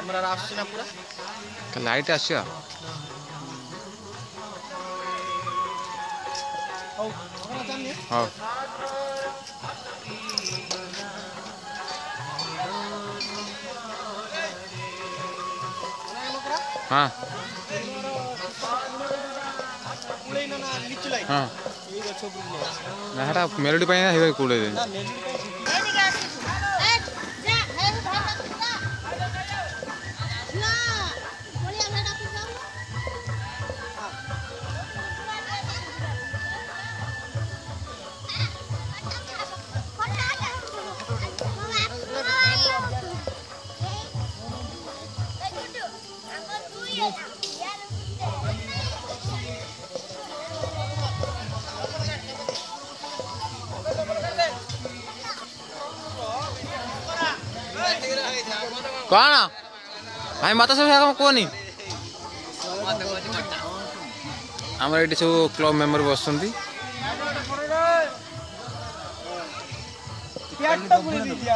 camera आसुची ना पूरा लाइट आसियो हां हां हां मेलोडी पाई ना हे कूड़े दे कौन भाई मत सब कहनी आम ये सब क्लब मेंबर बस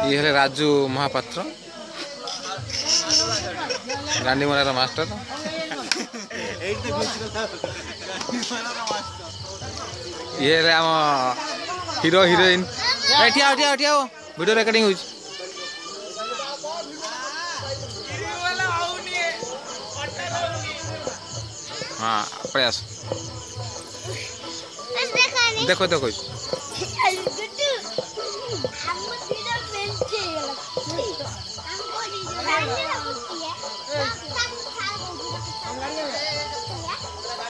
ये राजू महापात्र गांडीमरार मास्टर ये आम हीरो हिरोइन वीडियो रिकॉर्डिंग हो हाँ प्रयास देखो देखो